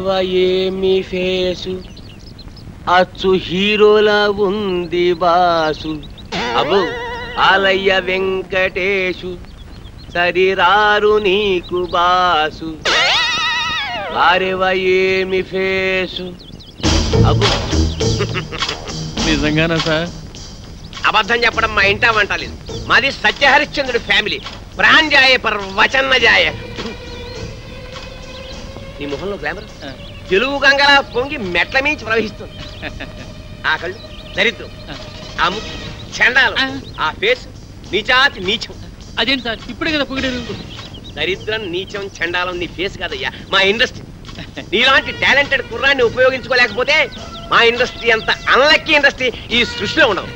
వారేవా ఏమి ఫేసు అచ్చు హీరోలా ఉంది బాసు అబు ఆలయ్య వెంకటేశు సరిరారు నీకు బాసు వారేవా ఏమి ఫేసు అబు నిజంగానా సార్? అబద్ధం చెప్పడం మా ఇంటా వంటలేదు. మాది సత్యహరిశ్చంద్రుడి ఫ్యామిలీ. ప్రాణ్ జాయ పర్ వచన్న జాయ. నీ మొహంలో గ్లామర్ తెలుగు గంగలా పొంగి మెట్ల మించి ప్రవహిస్తుంది. ఆ కళ్ళు దరిద్రం, ఆ ముక్కు చండాలం, ఆ ఫేస్ నీచాతి నీచం. అదేంటి సార్ ఇప్పుడే కదా పొగిడారు? దరిద్రం నీచం చండాలం నీ ఫేస్ కాదయ్యా, మా ఇండస్ట్రీ. నీలాంటి టాలెంటెడ్ కుర్రాన్ని ఉపయోగించుకోలేకపోతే మా ఇండస్ట్రీ అంత అన్లక్కీ ఇండస్ట్రీ ఈ సృష్టిలో ఉండవు.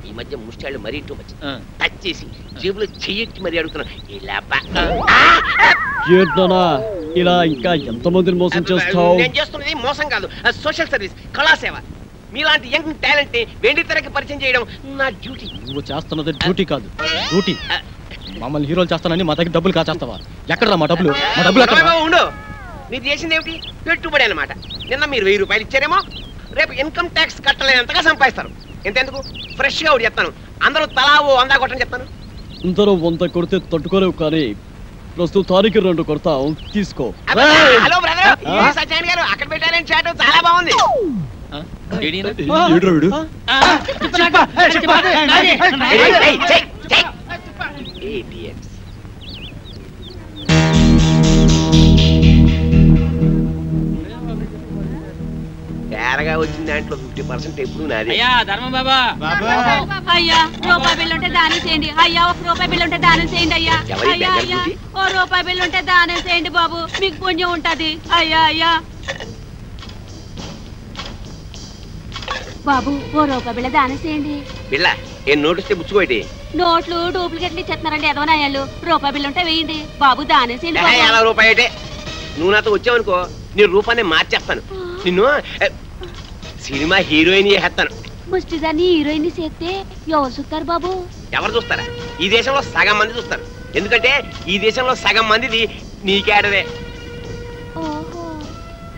ఈ మధ్య ముష్టాళ్ళు మరీ టూ మచ్. టచ్ చేసి జేబులో చెయ్యెట్టి మరీ అడుగుతున్నా. ఇలా ఇంకా ఎంతమందిని మోసం చేస్తావు? నేను చేస్తున్నది మోసం కాదు, సోషల్ సర్వీస్, కళాసేవ. మీలాంటి యంగ్ టాలెంట్ వెండి తెరకి పరిచయం చేయడం నా డ్యూటీ. నువ్వు చేస్తున్నది డ్యూటీ కాదు, డ్యూటీ. మమ్మల్ని హీరోలు చేస్తానని మా దగ్గర డబ్బులు కాచేస్తావా? ఎక్కడరా మా డబ్బులు? మా డబ్బులు ఎక్కడ? ఉండు, మీరు చేసింది ఏమిటి? పెట్టుబడి అన్నమాట. నిన్న మీరు 1000 రూపాయలు ఇచ్చారేమో, రేపు ఇన్కమ్ ట్యాక్స్ కట్టలేనంతగా సంపాదిస్తారు. ఎంతెందుకు ఫ్రెష్ గా ఒకటి చెప్తాను, అందరూ తలా ఓ 100 కొట్టని చెప్తాను. అందరూ 100 కొడితే తట్టుకోలేవు, కానీ ప్రస్తుతానికి 2 కొడతావు, తీసుకో. హలో బ్రదర్, సత్యాన్ గారు అక్కడ పెట్టారని చాటు చాలా బాగుంది. తేరగా వచ్చిన దాంట్లో 50% ఎప్పుడు నాది. అయ్యా ధర్మం బాబా, అయ్యా రూపాయి బిల్లు ఉంటే దానం చేయండి. అయ్యా 1 రూపాయి బిల్లు ఉంటే దానం చేయండి. అయ్యా అయ్యా అయ్యా 1 రూపాయి బిల్లు ఉంటే దానం చేయండి బాబు, మీకు పుణ్యం ఉంటది. అయ్యా అయ్యా బాబు 1 రూపాయి బిళ్ళ దానం చేయండి. బిళ్ళ ఏం నోటిస్తే బుచ్చుకోటి? నోట్లు డూప్లికేట్లు ఇచ్చేస్తున్నారండి ఎదవనాయాలు. రూపాయి బిల్లు ఉంటే వేయండి బాబు, దానం చేయండి. 50 రూపాయటే. నువ్వు నాతో వచ్చావనుకో నీ రూపాన్ని మార్చేస్తాను. నిన్ను సినిమా హీరోయిన్ చేస్తాను. ముష్టిదాన్ని హీరోయిన్ చేస్తే ఎవరు చూస్తారు బాబు? ఎవరు చూస్తారా? ఈ దేశంలో సగం మంది చూస్తారు. ఎందుకంటే ఈ దేశంలో సగం మందిది నీకేడదే.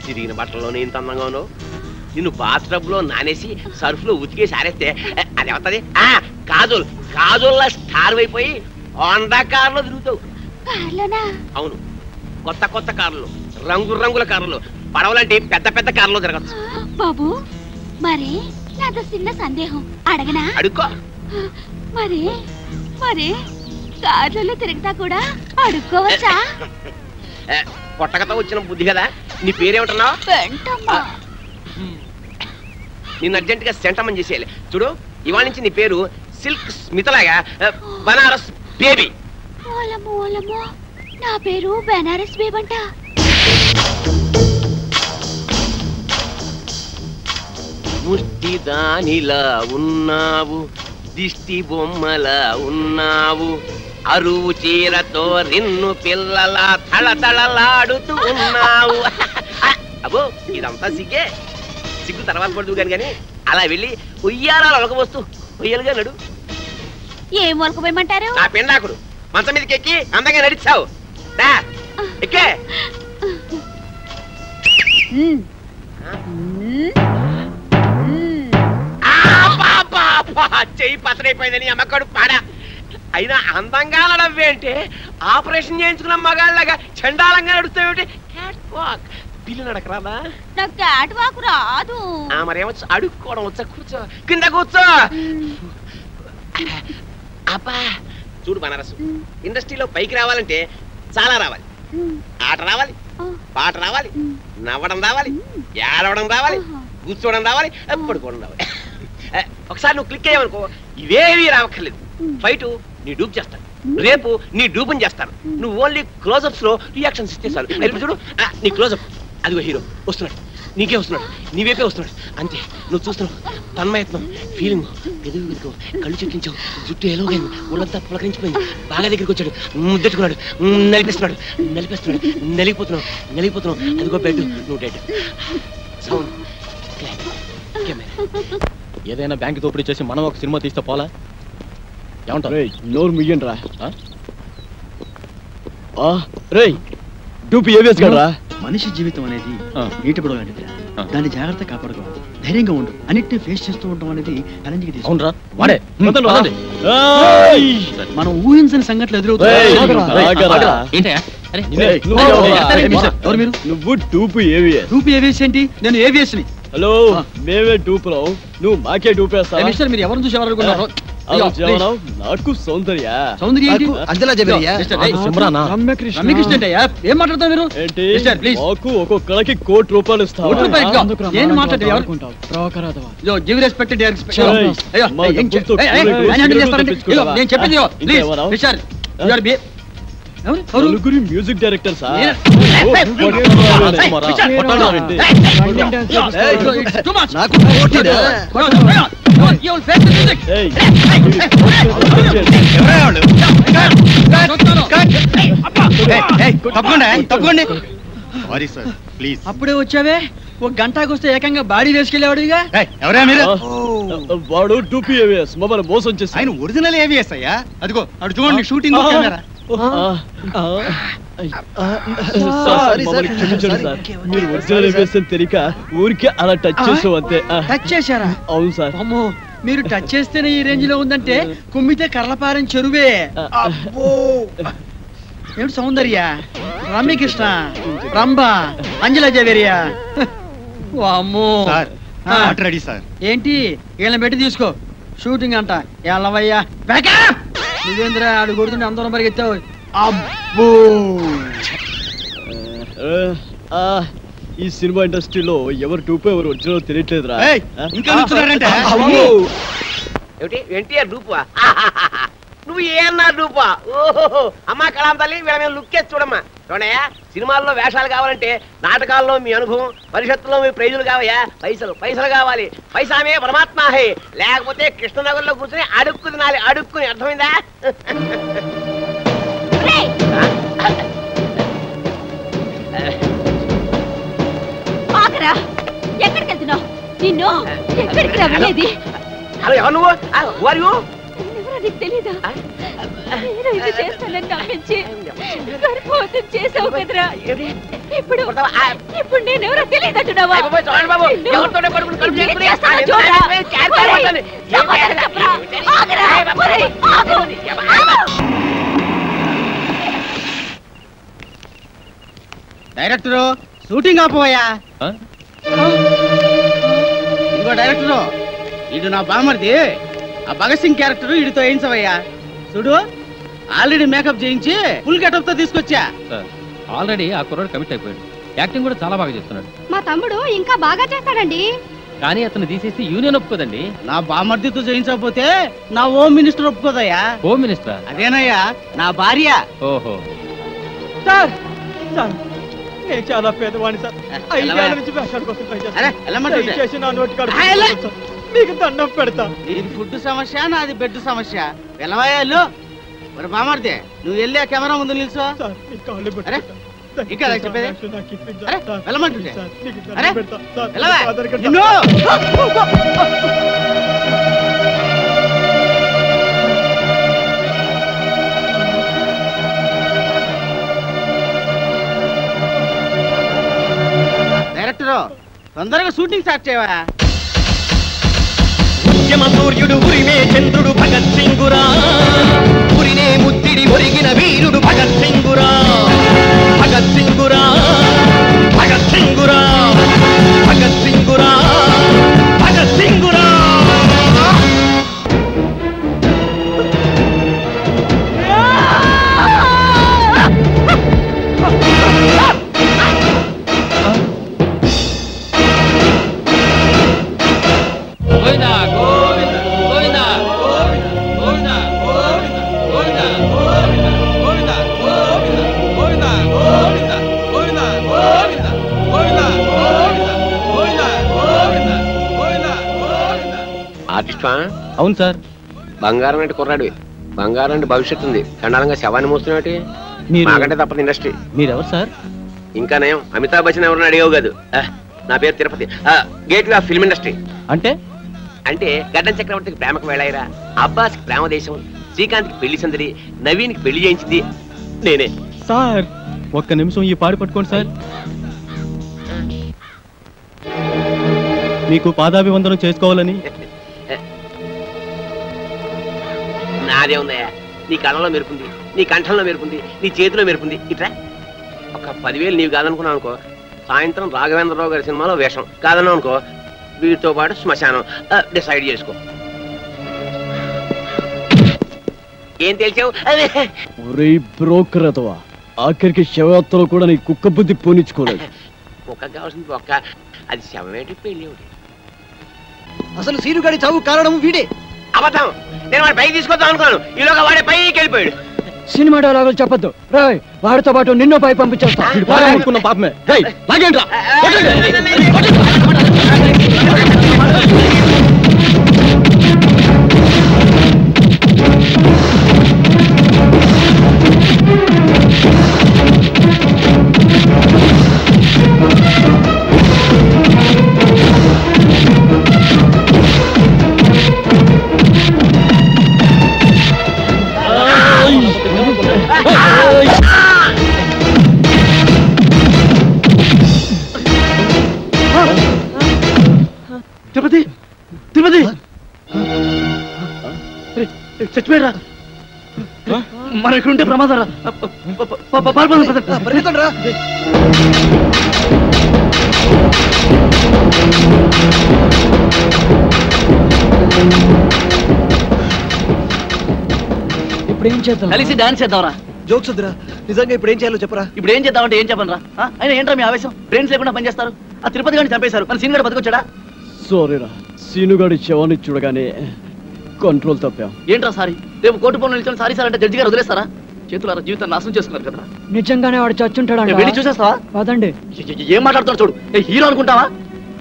తిరిగిన బట్టల్లోనే ఇంత అందంగా ఉన్నావు. నిన్ను బాత్ టబ్ లో నానేసి సర్ఫ్ లో ఉతికేసి ఆరేస్తే అది అవుతుంది. కాజోల్ కాజోల్లా స్టార్ అయిపోయి హోండా కార్లో తిరుగుతావు. అవును, కొత్త కొత్త కార్లు, రంగు రంగుల కార్లు, పడవలంటే పెద్ద పెద్ద కార్లో తిరగచ్చు. బాబు మరి నాతో చిన్న సందేహం అడగనా? అడుక్కో. మరి మరి కార్లలో తిరుగుతా కూడా అడుక్కోవచ్చా? కొట్టకతో వచ్చిన బుద్ధి కదా. నీ పేరేమంటున్నావు? నిన్ను అర్జెంట్ గా సెంటమని చేసేయాలి. చూడు, ఇవాళ నుంచి నీ పేరు సిల్క్ స్మితలాగా బనారస్ బేబీ. నా పేరు బనారస్ బేబీ అంట. ముష్టి దానిలా ఉన్నావు, దిష్టి బొమ్మలా ఉన్నావు, అరువు చీరతో నిన్ను పిల్లలా తళతళలాడుతూ ఉన్నావు. అబ్బో ఇదంతా సిగ్గే. సిగ్గు తర్వాత పడుతూ కానీ అలా వెళ్ళి ఉయ్యారాలు ఒలకబోస్తూ ఉయ్యలుగా నడు. ఏం ఒలకపోయమంటారు? నా పెండాకుడు మంచం మీదకి ఎక్కి అందంగా నడిచావు. ఎక్కే చెయ్యి పసరైపోయిందని అమ్మకాడు పాడా. అయినా అందంగా నడవ్వేంటే ఆపరేషన్ చేయించుకున్న మగాళ్ళగా చండాలంగా నడుస్తావేంటి? పిల్లి నడకరాదా? నాకు క్యాట్ వాక్ రాదు. మరేమొచ్చు? అడుక్కోవడం వచ్చా? కూర్చో, కింద కూర్చో. అబ్బా చూడు బనారసు, ఇండస్ట్రీలో పైకి రావాలంటే చాలా రావాలి. ఆట రావాలి, పాట రావాలి, నవ్వడం రావాలి, ఏడవడం రావాలి, కూర్చోవడం రావాలి, పడుకోవడం రావాలి. ఒకసారి నువ్వు క్లిక్ అయ్యావనుకో ఇవేవి రావక్కర్లేదు. ఫైట్ నీ డూప్ చేస్తాను, రేపు నీ డూపుని చేస్తాను. నువ్వు ఓన్లీ క్లోజప్స్ లో రియాక్షన్స్ ఇస్తే చాలు. ఇప్పుడు చూడు నీ క్లోజప్, అదిగో హీరో వస్తున్నాడు, నీకే వస్తున్నాడు, నీవేపే వస్తున్నాడు. అంతే, నువ్వు చూస్తున్నావు. తన్మయత్నం, ఫీలింగ్, పెదవి వెతుకో, కళ్ళు చెక్కించావు, జుట్టు ఎలాగైంది, ఒళ్ళంతా పులకరించిపోయింది. బాగా దగ్గరికి వచ్చాడు, ముద్దెట్టుకున్నాడు, నలిపేస్తున్నాడు, నలిపేస్తున్నాడు, నలిగిపోతున్నావు, అదిగో బెడ్, నువ్వు డెడ్. సౌండ్ కెమెరా ఏదైనా బ్యాంక్ దోపిడీ చేసి మనం ఒక సినిమా తీస్తే పోలా ఏమంటారు? నోరు ముయ్యండి రా. రేయ్ డూపి ఏవిఎస్ గడరా. మనిషి జీవితం అనేది నీటి పడవ లాంటిదిరా. దాన్ని జాగ్రత్త కాపాడుకోవాలి. ధైర్యంగా ఉండు. అన్నిటిని ఫేస్ చేస్తూ ఉండడం అనేది ఛాలెంజ్కి తీసుకు. అవునరా వాడే మనం ఊహించని సంఘటనలు ఎదురవుతాయి. నువ్వు టూపు ఏవిఎస్. టూపు ఏవిఎస్ ఏంటి? నేను ఏవిఎస్ ని. హలో మేమే టూపులో నువ్వు మాకే టూపేస్తా. మిస్టర్ మీరు ఎవరిని చూసి ఎవరనుకున్నారు? నాకు సౌందర్య. సౌందర్య రమ్యకృష్ణ ఏం మాట్లాడతావు మీరు? మాకు ఒక్కొక్కడికి ₹1,00,00,000 ఇస్తావు. ఏం మాట్లాడతావు? గివ్ రెస్పెక్ట్ నేను చెప్పింది నలుగురి మ్యూజిక్ డైరెక్టర్ సార్. అప్పుడే వచ్చావే? ఒక గంటకు వస్తే ఏకంగా బాడీ వేసుకెళ్ళేవాడుగా. ఎవరా మీరు? వాడు టూపీ ఏవిఎస్ మమ్మల్ని మోసం చేసి. ఆయన ఒరిజినల్ ఏవిఎస్ అయ్యా. అదిగో అటు చూడండి షూటింగ్. మీరు ఒరిజినల్ ఏవిఎస్ అని తెలియక ఊరికే అలా టచ్ చేసాం అంతే. టచ్ చేశారా? అవును సార్. అమ్మో మీరు టచ్ చేస్తేనే ఈ రేంజ్ లో ఉందంటే కుమ్మితే కర్లపారం చెరువే. ఏమిటి సౌందర్య, రమ్యకృష్ణ, రంభ, అంజలా జవేరియా. అమ్మో రెడీ సార్. ఏంటి వీళ్ళని పెట్టి తీసుకో. షూటింగ్ అంట ఎల్లవయ్యా. నువ్వేంద్రా ఆడు కొడుతుంటే అందరం పరిగెత్తావు. అబ్బో ఈ సినిమా ఇండస్ట్రీలో ఎవరు టూపో ఎవరు ఒరిజినల్ తెలియట్లేదురా. ఇంకా ఎన్టీఆర్ డూపా? నువ్వు ఏమన్నా డూపా? ఓహో అమ్మా కళాం తల్లి వీళ్ళ మీద లుక్ వేసి చూడమ్మా. చూడయా సినిమాల్లో వేషాలు కావాలంటే నాటకాల్లో మీ అనుభవం, పరిషత్తులో మీ ప్రైజులు కావయా. పైసలు పైసలు కావాలి. పైసామే పరమాత్మ హే. లేకపోతే కృష్ణనగర్లో కూర్చొని అడుక్కు తినాలి. అడుక్కుని అర్థమైందా? ఎక్కడికి వెళ్తున్నావు? నిన్ను ఎక్కడికి వెళ్ళేది? హలో ఎవరు నువ్వు? ఎవరు? నీకు తెలీదా? నేను ఇది చేస్తానని నమ్మించి గర్భవతం చేసావు కదరా. ఇప్పుడు నేనెవరో తెలియదంటున్నావా? Director shooting ఆపోయా. ఇదిగో డైరెక్టరు, ఇడు నా బామర్ది. ఆ భగత్ సింగ్ క్యారెక్టర్ ఇడితో వేయించవయ్యా. చూడు ఆల్రెడీ మేకప్ చేయించి ఫుల్ గెటప్ తో తీసుకొచ్చా. ఆల్రెడీ ఆ కుర్రాడు కమిట్ అయిపోయాడు. యాక్టింగ్ కూడా చాలా బాగా చేస్తున్నాడు. మా తమ్ముడు ఇంకా బాగా చేస్తాడండి. కానీ అతను తీసేసి యూనియన్ ఒప్పుకోదండి. నా బామర్దితో చేయించకపోతే నా హోమ్ మినిస్టర్ ఒప్పుకోదయ్యా. Home minister? అదేనయ్యా నా భార్య. ఓహో సార్ నేను చాలా పేదవాణి సార్. 5 ఏళ్ల నుంచి వేషాల కోసం ట్రై చేస్తున్నా. మీకు దండం పెడతా. ఇది ఫుడ్ సమస్య, నాది బెడ్ సమస్య. వెళ్ళవయ్యాళ్ళు మరి బామర్దే. నువ్వు వెళ్ళి ఆ కెమెరా ముందు నిల్చో. ఇంకా చెప్పేది వెళ్ళమంటుంటే డైరెక్టరు తొందరగా షూటింగ్ స్టార్ట్ చేయవా. సూర్యుడు ఉరిమే చంద్రుడు భగత్ సింగురా. ఉరినే ముత్తిడి ఒరిగిన వీరుడు భగత్ సింగురా. భగత్ సింగురా, భగత్ సింగురా, భగత్ సింగురా, భగత్ సింగురా. అవును సార్. బంగారం అంటే కుర్రాడు. బంగారం అంటే భవిష్యత్తు ఉంది. చండాలంగా శవాన్ని మోస్తున్నట్టు మాకంటే తప్పదు ఇండస్ట్రీ. మీరెవరు సార్? ఇంకా నయం అమితాబ్ బచ్చన్ ఎవరన్నా అడిగావు కాదు. నా పేరు Tirupati. Gateway of film industry. అంటే అంటే గడ్డం చక్రవర్తికి ప్రేమకు వేళాయిరా, అబ్బాస్కి ప్రేమ దేశం, శ్రీకాంత్కి పెళ్లి సందడి, నవీన్కి పెళ్లి చేయించింది నేనే. సార్ ఒక్క నిమిషం ఈ పాడి పట్టుకోండి సార్. మీకు పాదాభివందనం చేసుకోవాలని. నాదే ఉందయ్యా, నీ కళ్ళలో మెరుపుంది, నీ కంఠంలో మెరుపుంది, నీ చేతిలో మెరుపుంది. ఇట్లా ఒక 10,000 నీవు కాదనుకున్నావు అనుకో, సాయంత్రం రాఘవేంద్రరావు గారి సినిమాలో వేషం, కాదన్నావు అనుకో వీటితో పాటు శ్మశానం. డిసైడ్ చేసుకో. ఏం తెలిసావు? ఒరే బ్రోకర్ అతవా, ఆఖరికి శవయాత్రలో కూడా నీ కుక్క బుద్ధి పోనిచ్చుకోలేదు. కుక్క కావాల్సింది ఒక్క, అది శవమేటి పెళ్లి ఒకటి. అసలు సీనుగాడి చావు కారణం వీడే. అబద్ధం. నేను వాడి పైకి తీసుకొద్దాం అనుకున్నాను, ఈలోగా వాడే పైకి వెళ్ళిపోయాడు. సినిమా డైలాగులు చెప్పొద్దు రాయ్, వాడితో పాటు నిన్నో పై పంపించేస్తా. పాపమే లాగేంట్రా. తిరుపతి తిరుపతి చచ్చిపోయారా? మనం ఇక్కడ ఉంటే ప్రమాదారా? ఇప్పుడు ఏం చేద్దాం? కలిసి డాన్స్ చేద్దాంరా. జోక్స్ వద్దురా, నిజంగా ఇప్పుడు ఏం చేయాలో చెప్పరా. ఇప్పుడు ఏం చేద్దామంటే ఏం చెప్పనరా? అయినా ఏంట్రా మీ ఆవేశం? బ్రెయిన్స్ లేకుండా పనిచేస్తారు. ఆ తిరుపతి గారిని చంపేశారు, మన సీన్ గారు బతికొచ్చాడా? సారీరా, సీనుగాడి శవాన్ని చూడగానే కంట్రోల్ తప్పాం. ఏంట్రా సారీ? రేపు కోర్టు పనులు నిల్చొని సారీ సార్ అంటే జడ్జి గారు వదిలేస్తారా? చేతులారా జీవితాన్ని నాశనం చేసుకున్నారు కదా. నిజంగానే వాడు చచ్చుంటాడు. వెళ్ళి చూసేస్తావా? పదండి. ఏం మాట్లాడుతున్నాడు చూడు. హీరో అనుకుంటావా?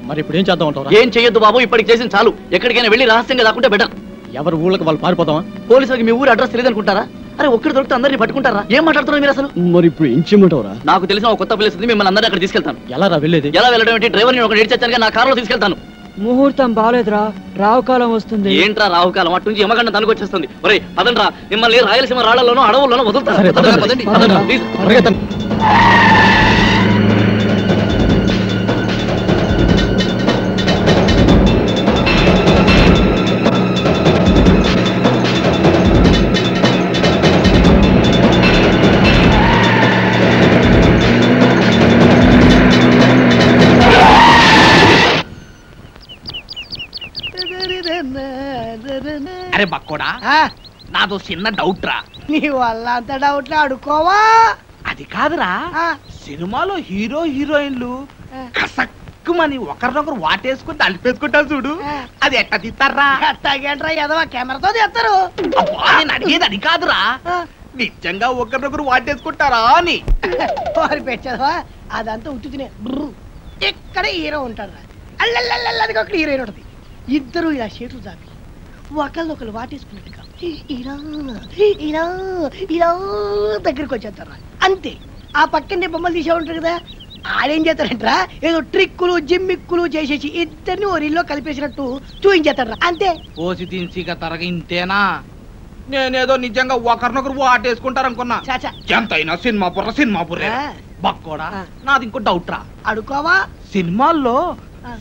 మరి ఇప్పుడు ఏం చేద్దాం అంటారా? ఏం చెయ్యొద్దు బాబు, ఇప్పటికి చేసిన చాలు. ఎక్కడికైనా వెళ్ళి రహస్యంగా దాక్కుంటే బెటర్. ఎవరు ఊళ్ళకి వాళ్ళు పారిపోతావా? పోలీసులకి మీ ఊరు అడ్రస్ తెలియదు అనుకుంటారా? అరే ఒక్కడి దొరికితే అందరినీ పట్టుకుంటారా? ఏం మాట్లాడుతున్నారు మీరు అసలు? మరి ఇప్పుడు ఏం చేయమంటావురా? నాకు తెలిసిన ఒక కొత్త ప్లేస్ ఉంది, మిమ్మల్ని అందరినీ అక్కడ తీసుకెళ్తాను. ఎలా రా వెళ్ళేది? ఎలా వెళ్ళడం ఏంటి? డ్రైవర్ నేను ఒక ఏడ్చాను, నా కారులో తీసుకెళ్తాను. ముహూర్తం బాలేదురా, రావుకాలం వస్తుంది. ఏంట్రా రావుకాలం? అటు నుంచి యమగండం తనుకొచ్చేస్తుంది. ఒరే పదండ్రా, మిమ్మల్ని రాయలసీమ రాళ్లలోనూ అడవుల్లోనూ వదులుతారు. అరే బక్కోడా, నాదో చిన్న డౌట్ రా. నీ వల్ల అంత డౌట్ అడుకోవా? అది కాదురా, సినిమాలో హీరో హీరోయిన్లు కసక్కుమని ఒకరినొకరు వాటేసుకుని తలిపేసుకుంటారు చూడు, అది ఎట్ట తీస్తారా? ఎట్టాగేంట్రా ఎదవా, కెమెరాతో తీస్తారు. నేను అడిగేది అది కాదురా, నిజంగా ఒకరినొకరు వాటేసుకుంటారా అని. వారి పెంచదవా, అదంతా ఉట్టుకునే. ఇక్కడ హీరో ఉంటాడు, అల్లల్లది ఒక హీరోయిన్ ఉంటుంది. ఇద్దరు ఇలా చేతులు చాపి ఒకళ్ళొకరు వాటేసుకున్నట్టుగా ఇలా ఇలా ఇలా దగ్గరికి వచ్చేస్తారా అంతే. ఆ పక్కనే బొమ్మలు తీసే ఉంటారు కదా, ఆడేం చేస్తారంటరా ఏదో ట్రిక్కులు జిమ్మిక్కులు చేసేసి ఇద్దరిని ఓ రీల్లో కలిపేసినట్టు చూపించేస్తారా అంతే. ఓసి తిన్సిగా తరగ ఇంతేనా? నేనేదో నిజంగా ఒకరినొకరు వాటేసుకుంటారు అనుకున్నా. ఎంతైనా సినిమా బుర్రే. బక్కోడా, నాది ఇంకో డౌట్ రా. అడుకోవా? సినిమాల్లో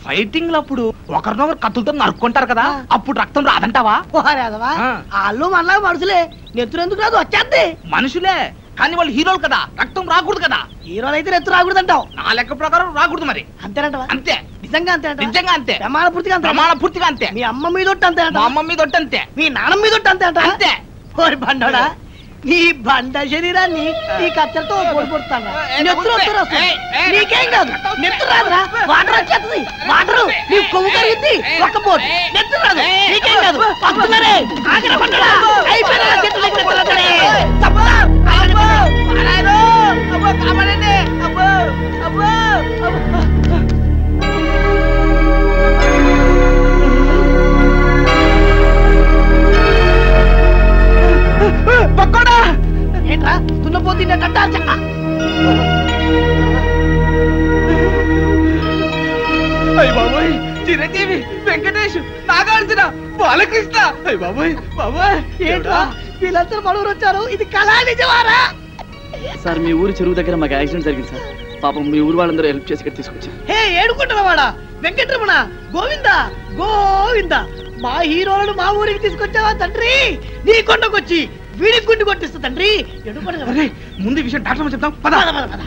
ఫైటింగ్ లప్పుడు ఒకరినొకరు కత్తులతో నరుక్కుంటారు కదా, అప్పుడు రక్తం రాదంటావా? వాళ్ళు మనలా మనుషులే, నెత్తురు ఎందుకు రాదు? వచ్చేద్ది. మనుషులే కానీ వాళ్ళు హీరోలు కదా, రక్తం రాకూడదు కదా. హీరోలు అయితే నెత్తు రాకూడదు అంటావు? నా లెక్క ప్రకారం రాకూడదు. మరి అంతేనంటవా? అంతే. నిజంగా అంతే? నిజంగా అంతే. ప్రమాణ పూర్తిగా అంతే. మీ అమ్మ మీద అంతే, మా అమ్మ మీద అంతే, మీ నాన్న మీద అంతే అంట. అంతే. ఓరి బండోడా, నీ బండ శరీరాన్ని నీ కత్తెరతో పొడిపోతాను. నీకేం కాదు, నెత్తు రాదురా, వాటర్ వచ్చేస్తుంది. వాటర్ నీ కొవ్వు కరుగుద్ది, ఒక్క బోట్ నెత్తు రాదు. నీకేం కాదు. పడుతున్నారే ఆగిన బండడా, అయిపోయినా చెట్టు ఏంట్రా తున్నపోతుండే కట్టాలి చెక్క. అయ్య బాబోయ్, చిరంజీవి, వెంకటేష్, నాగార్జున వచ్చిన బాలకృష్ణ. బాబాయ్ బాబాయ్ ఏంట్రా వీళ్ళందరూ మనూరు వచ్చారు, ఇది కళా నిజమారా? సార్ మీ ఊరు చెరువు దగ్గర మాకు యాక్సిడెంట్ జరిగింది సార్. పాపం మీ ఊరు వాళ్ళందరూ హెల్ప్ చేసి ఇక్కడ తీసుకొచ్చారు. హే ఏడుకుంటున్నవాడా వెంకటరమణ, గోవింద గోవింద, మా హీరోలను మా ఊరికి తీసుకొచ్చావా తండ్రి? నీ కొండకొచ్చి వీడికి గుండి కొట్టిస్తా తండ్రి. ముందు విషయం డాక్టర్ చెప్తాం. పద పద పద పద.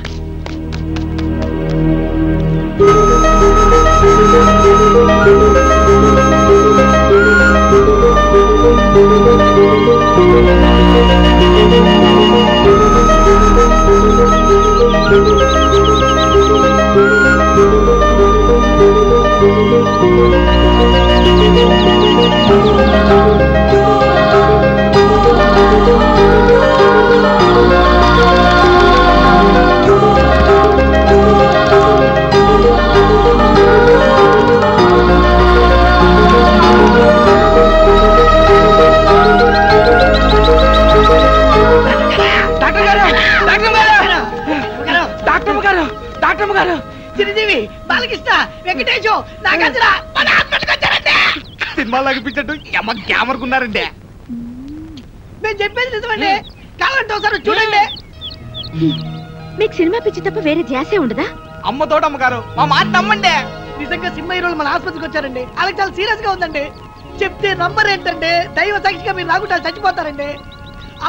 చిరంజీవి, బాలకృష్ణ, వెంకటేశు, నాగార్జున మన హాస్పిటల్కి వచ్చారంటే సినిమాలోకి పిచ్చట్టు ఎమ్మ గ్యామర్కున్నారండి. మేము చెప్పేది నిజమండి, కావాలంటే ఒకసారి చూడండి. మీకు సినిమా పిచ్చి తప్ప వేరే ధ్యాసే ఉండదా? అమ్మ తోటమ్మగారు మా మాట నమ్మండి. నిజంగా సినిమా హీరోలు మన ఆసుపత్రికి వచ్చారండి. వాళ్ళకి చాలా సీరియస్ గా ఉందండి. చెప్తే నంబర్ ఏంటంటే దైవ సాక్షిగా మీరు రాకుండా చచ్చిపోతారండి.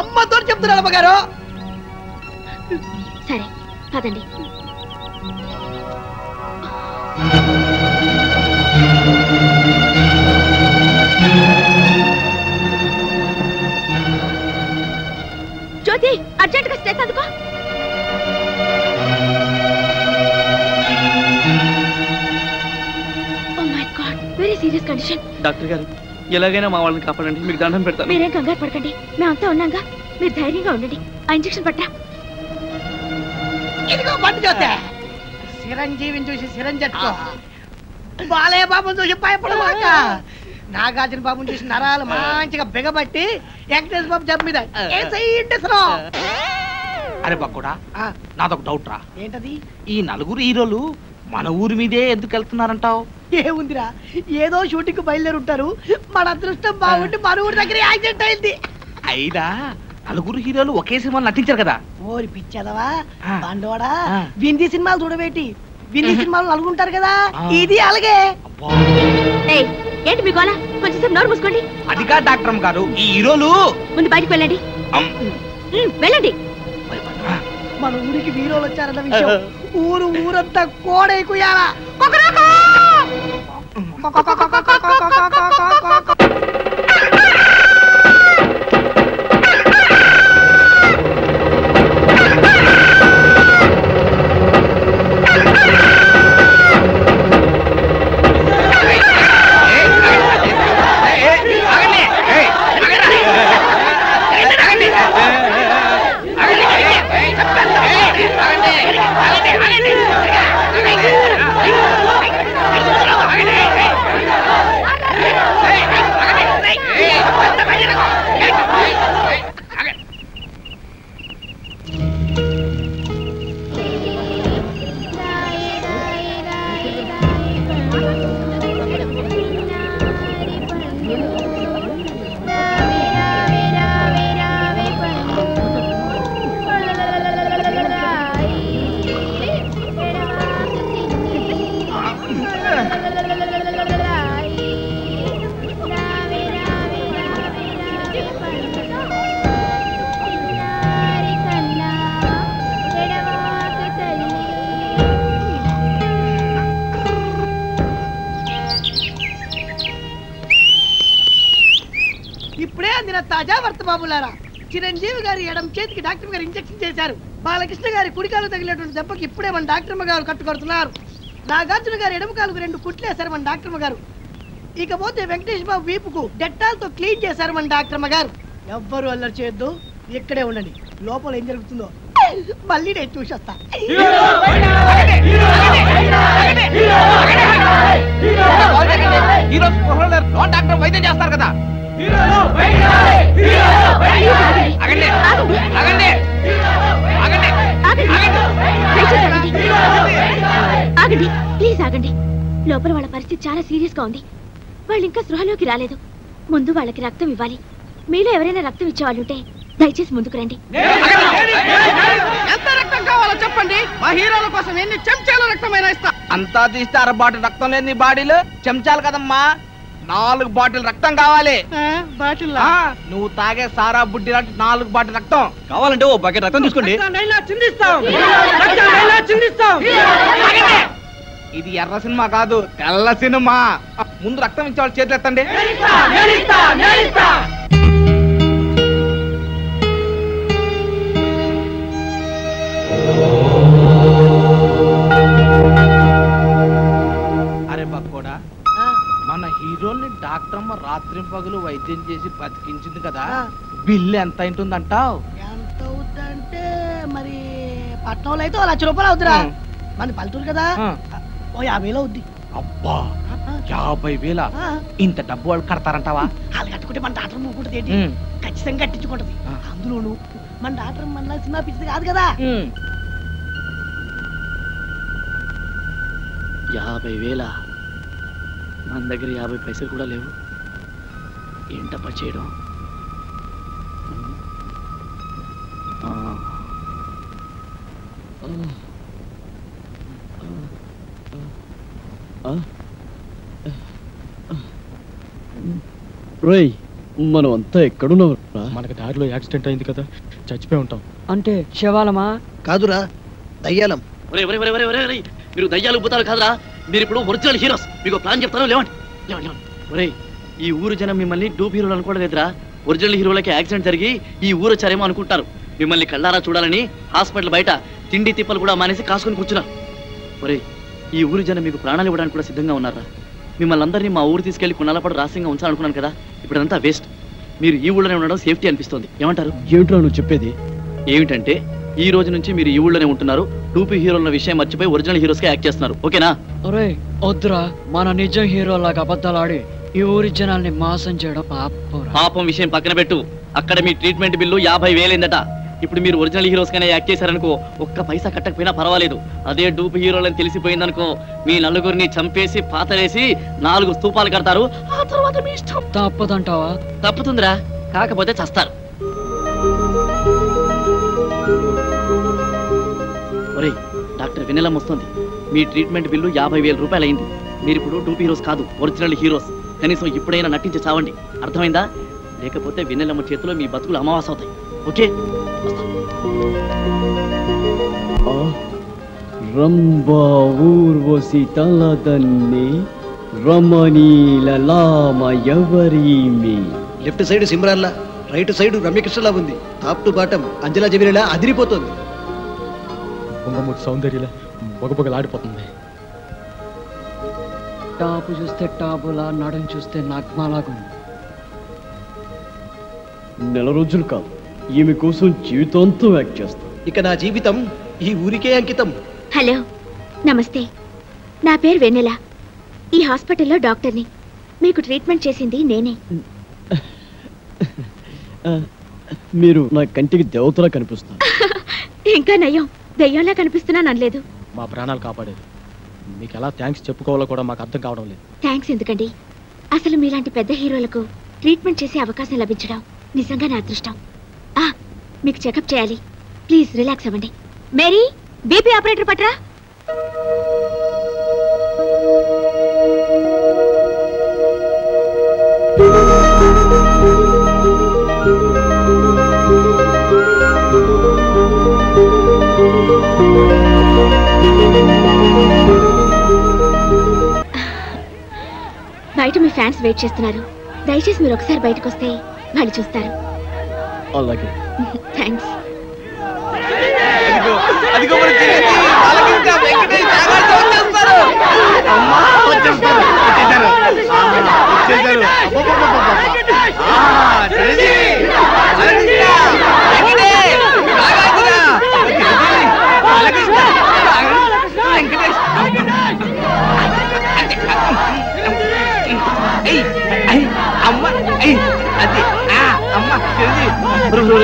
అమ్మతో చెప్తున్నారు అమ్మగారు. సరే పదండి. జ్యోతి అర్జెంట్ గా స్టేట్ అందుకో. Oh my god, very serious condition. Doctor గారు ఎలాగైనా మా వాళ్ళని కాపాడండి, మీకు దండం పెడతాను. మీరేం కంగారు పడకండి, మేమంతా ఉన్నాగా. మీరు ధైర్యంగా ఉండండి. ఆ ఇంజెక్షన్ పట్టా. ఇదిగో బండి చూస్తే చిరంజీవిని చూసి చిరంజట్టుకో, బాలయ్య బాబుని చూసి భయపడమాక, నాగార్జున బాబుని చూసి నరాలు మంచిగా బిగబట్టి వెంకటేశ్వర బాబు జబ్బు మీద అరే బక్కుడా, నాదొక డౌట్ రా. ఏంటది? ఈ నలుగురు హీరోలు మన ఊరి మీదే ఎందుకు వెళ్తున్నారంటావు? ఏముందిరా, ఏదో షూటింగ్ బయలుదేరి ఉంటారు. మన అదృష్టం బాగుండి మన ఊరి దగ్గర యాక్సిడెంట్ అయింది. అయినా నలుగురు హీరోలు ఒకే సినిమాలు నటించారు కదా. ఓరి పిచ్చదవా బండోడా, వింది సినిమాలు చూడబెట్టి వింది సినిమాలు నలుగుంటారు కదా, ఇది అలాగే. ఏంటి మీ గోల? కొంచెం నోరు మూసుకోండి. అదిగా డాక్టర్ గారు, ఈ హీరోలు ముందు బయటికి వెళ్ళండి. వెళ్ళండి. మన ఊరికి హీరోలు వచ్చారన్న విషయం ఊరంతా కోడైకుయాలా. ఇప్పుడే అందిన తాజా వార్త బాబులారా, చిరంజీవి గారి ఎడం చేతికి డాక్టర్ గారు ఇంజెక్షన్ చేశారు. బాలకృష్ణ గారి కుడికాలు తగిలేటువంటి దెబ్బకి ఇప్పుడే మన డాక్టర్ గారు కట్టుకొడుతున్నారు. నాగార్జున గారి ఎడమ కాలుకు 2 కుట్లు వేశారు మన డాక్టర్ గారు. ఇకపోతే వెంకటేష్ బాబు వీపుకు డెట్టాల్తో క్లీన్ చేశారు మన డాక్టర్ గారు. ఎవ్వరు అల్లరి చేయొద్దు, ఇక్కడే ఉండండి. లోపల ఏం జరుగుతుందో మళ్ళీ నేను చూసేస్తా. డాక్టర్ వైద్యం చేస్తారు కదా. ఆగండి ప్లీజ్, ఆగండి. లోపల వాళ్ళ పరిస్థితి చాలా సీరియస్ గా ఉంది. వాళ్ళు ఇంకా స్పృహలోకి రాలేదు. ముందు వాళ్ళకి రక్తం ఇవ్వాలి. మీలో ఎవరైనా రక్తం ఇచ్చేవాళ్ళుంటే దయచేసి ముందుకు రండి. ఎంత రక్తం కావాలో చెప్పండి, మా హీరోల కోసం ఎన్ని చెంచాల రక్తమైనా ఇస్తా. అంతా తీస్తే 6 బాటిల్ రక్తం లేని బాడీలు చెంచాలు కదమ్మా, 4 బాటిల్ రక్తం కావాలి. బాటిల్ నువ్వు తాగే సారా బుడ్డి లాంటి 4 బాటిల్ రక్తం కావాలంటే ఓ బకెట్ రక్తం తీసుకోండి. ఇది ఎర్ర సినిమా కాదు, తెల్ల సినిమా. ముందు రక్తం ఇచ్చే వాళ్ళు చేతులు ఎత్తండి. అరే బక్కోడా, మన హీరోల్ని డాక్టర్ అమ్మ రాత్రి పగలు వైద్యం చేసి బతికించింది కదా, బిల్లు ఎంత అయింటుందంటావు? ఎంత అవుతుందంటే మరి పట్నంలో అయితే 1 లక్ష రూపాయలు అవుతురా. మన పల్లెటూరు కదా, ఓ 50,000 అవుద్ది. అబ్బా 50,000? ఇంత డబ్బు వాళ్ళు కడతారంటావా? వాళ్ళు కట్టుకుంటే మన డాక్టర్ మూకుంటుంది ఏంటి, ఖచ్చితంగా కట్టించుకుంటది. అందులోను మన డాక్టర్ మన సినిమా పిచ్చిది కాదు కదా. 50,000? మన దగ్గర 50 పైసలు కూడా లేవు. ఏంటప్పా చేయడం? రేయ్, మనం అంతా ఎక్కడున్నావు? మనకి దారిలో యాక్సిడెంట్ అయింది కదా, చచ్చిపోయి ఉంటాం. అంటే శవాలమా? కాదురా, దయ్యాలం. మీరు దయ్యాలు పోతారు కాదురా, మీరు ఇప్పుడు ఒరిజినల్ హీరోస్. మీకు ప్లాన్ చెప్తాను, లేవండి. ఒరేయ్, ఈ ఊరు జనం మిమ్మల్ని డూప్ హీరోలు అనుకోవడం లేదురా. ఒరిజినల్ హీరోలకి యాక్సిడెంట్ జరిగి ఈ ఊరు వచ్చారేమో అనుకుంటారు. మిమ్మల్ని కళ్ళారా చూడాలని హాస్పిటల్ బయట తిండి తిప్పలు కూడా మానేసి కాసుకొని కూర్చున్నారు. ఒరేయ్, ఈ ఊరు జనం మీకు ప్రాణాలు ఇవ్వడానికి కూడా సిద్ధంగా ఉన్నారా? మిమ్మల్ని అందరినీ మా ఊరు తీసుకెళ్లి కొన్నాళ్ళపాటు రహస్యంగా ఉంచాలనుకున్నాను కదా, ఇప్పుడంతా వేస్ట్. మీరు ఈ ఊళ్ళోనే ఉండడం సేఫ్టీ అనిపిస్తుంది. ఏమంటారు? ఏమిట్రా నువ్వు చెప్పేది? ఏమిటంటే ఈ రోజు నుంచి మీరు ఈ ఊళ్ళోనే ఉంటున్నారు. టూపీ హీరోల విషయం మర్చిపోయి ఒరిజినల్ హీరోస్ గా యాక్ట్ చేస్తున్నారు. ఓకేనా? ఒరే వద్దురా, మన నిజం హీరోలాగా అబద్ధాలాడి ఈ ఊరి జనాల్ని మోసం చేయడం పాపం విషయం పక్కన పెట్టు. అక్కడ మీ ట్రీట్మెంట్ బిల్లు 50,000 అయిందట. ఇప్పుడు మీరు ఒరిజినల్ హీరోస్ గానే యాక్ట్ చేశారనుకో, ఒక్క పైసా కట్టకపోయినా పర్వాలేదు. అదే డూప్ హీరోలని తెలిసిపోయిందనుకో, మీ నలుగురిని చంపేసి పాతలేసి 4 స్తూపాలు కడతారు. ఆ తర్వాత మీ ఇష్టం. తప్పదంటావా? తప్పుతుందిరా, కాకపోతే చస్తారు. ఒరేయ్, డాక్టర్ వెన్నెలమ్మ వస్తుంది. మీ ట్రీట్మెంట్ బిల్లు 50,000 రూపాయలు అయింది. మీరు ఇప్పుడు డూప్ హీరోస్ కాదు, ఒరిజినల్ హీరోస్. కనీసం ఇప్పుడైనా నటించి చావండి, అర్థమైందా? లేకపోతే వెన్నెలమ్మ చేతిలో మీ బతుకులు అమావాస అవుతాయి. ఓకే? రంభా ఊర్వశి తలదన్ని రమణీలలామ ఎవరీమి. లెఫ్ట్ సైడ్ సిమ్రాన్లా, రైట్ సైడ్ రమ్యకృష్ణలా ఉంది. టాప్ టు బాటం అంజలా జమీలా అదిరిపోతుంది. పొంగమూతి సౌందర్యలా బొగబొగలాడిపోతుంది. టాపు చూస్తే టాపులా, నడుం చూస్తే నగ్మాలాగుంది. 1 నెల రోజులు కాదు, ఈమె కోసం జీవితాంతం యాక్ట్ చేస్తాం. ఇక నా జీవితం ఈ ఊరికే అంకితం. హలో, నమస్తే. నా పేరు వెన్నెల. ఈ హాస్పిటల్లో డాక్టర్ని. మీకు ట్రీట్మెంట్ చేసింది నేనే. మీరు నా కంటికి దేవతలా కనిపిస్తారు. ఇంకా నయ్యం, దయ్యంలా కనిపిస్తున్నాను అనలేదు. మా ప్రాణాలు కాపాడేది. మీకు ఎలా థ్యాంక్స్ చెప్పుకోవాలో కూడా మాకు అర్థం కావడం లేదు. థ్యాంక్స్ ఎందుకండి? అసలు మీలాంటి పెద్ద హీరోలకు ట్రీట్మెంట్ చేసే అవకాశం లభించడం నిజంగా నా అదృష్టం. మీకు చెకప్ చేయాలి. ప్లీజ్ రిలాక్స్ అవ్వండి. మేరీ, బీపీ ఆపరేటర్ పట్రా. బయట మీ ఫ్యాన్స్ వెయిట్ చేస్తున్నారు. దయచేసి మీరు ఒకసారి బయటకు వస్తే వాళ్ళు చూస్తారు. అలాగే. థ్యాంక్స్.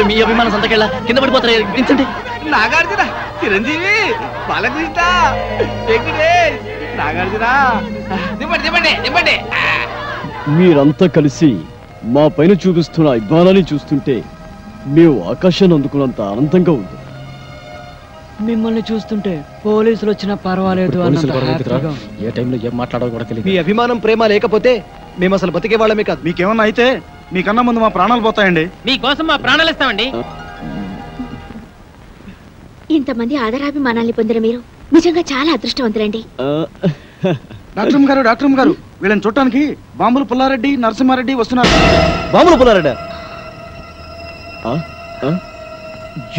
మీ అభిమానం సంతకెళ్ళ కింద పడిపోతారు. వించండి. నాగార్జున, చిరంజీవి, బాలకృష్ణ, వెంకటేష్, నాగార్జున. దింపండి దింపండి దింపండి. మీరంతా కలిసి మా పైన చూపిస్తున్న అభిమానాన్ని చూస్తుంటే మేము ఆకాశాన్ని అందుకున్నంత ఆనందంగా ఉంది. మిమ్మల్ని చూస్తుంటే పోలీసులు వచ్చినా పర్వాలేదు ఏ టైంలో ఏం మాట్లాడాలో కూడా తెలియదు. మీ అభిమానం ప్రేమ లేకపోతే మేము అసలు బతికే వాళ్ళమే కాదు. మీకేమన్నా అయితే మీకన్నా ముందు మా ప్రాణాలు పోతాయండి. మీకోసం మా ప్రాణాలు ఇస్తామండి. ఇంతమంది ఆదరాభిమానాల్ని పొందిన మీరు నిజంగా చాలా అదృష్టవంతులండి. డాక్టర్ గారు వీళ్ళని చూడటానికి బాంబులు పుల్లారెడ్డి నరసింహారెడ్డి వస్తున్నారు. బాంబులు పుల్లారెడ్డి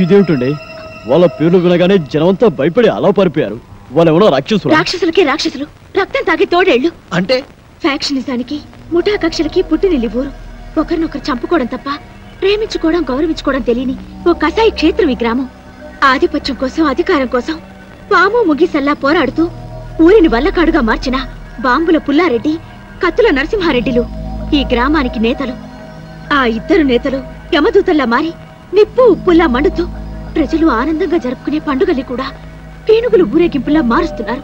ఇదేమిటండి? వాళ్ళ పేర్లు వినగానే జనమంతా భయపడి అలా పారిపోయారు. వాళ్ళు ఎవరో రాక్షసులు. రాక్షసులకి రాక్షసులు రక్తం తాగి తోడేళ్లు. అంటే ఫ్యాక్షనిజానికి ముఠా కక్షలకి పుట్టినిల్లి ఊరు. ఒకరినొకరు చంపుకోవడం తప్ప ప్రేమించుకోవడం గౌరవించుకోవడం తెలియని ఓ కసాయి క్షేత్రం ఈ గ్రామం. ఆధిపత్యం కోసం అధికారం కోసం పాము ముగిసల్లా పోరాడుతూ ఊరిని వల్లకాడుగా మార్చిన బాంబుల పుల్లారెడ్డి కత్తుల నరసింహారెడ్డిలు ఈ గ్రామానికి నేతలు. ఆ ఇద్దరు నేతలు యమదూతల్లా మారి నిప్పు ఉప్పుల్లా మండుతూ ప్రజలు ఆనందంగా జరుపుకునే పండుగల్ని కూడా పీనుగులు ఊరేగింపులా మారుస్తున్నారు.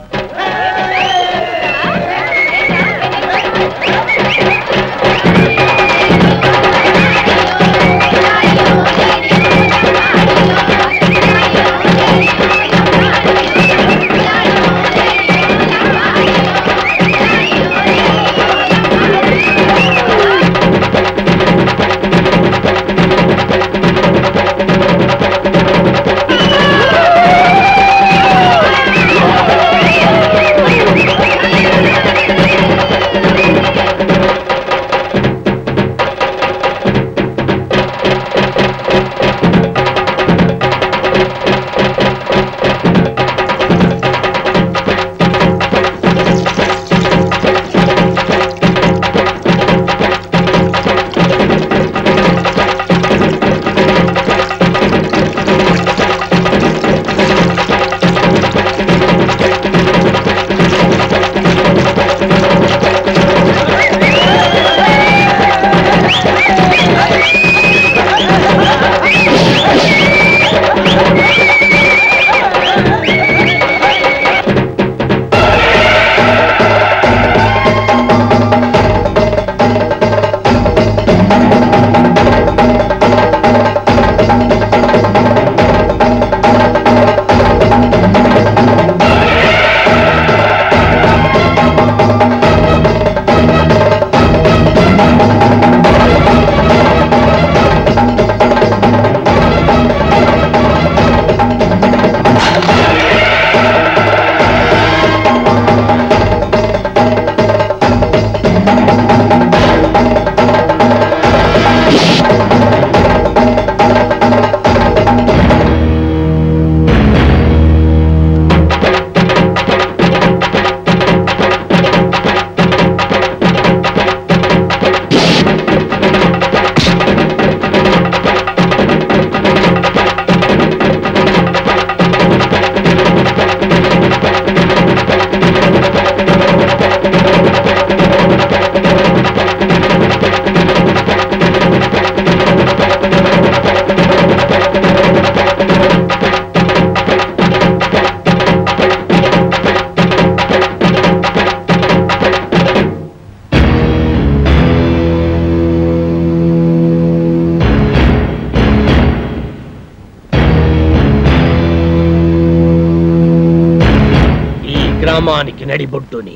గ్రామానికి నడిబొడ్డుని,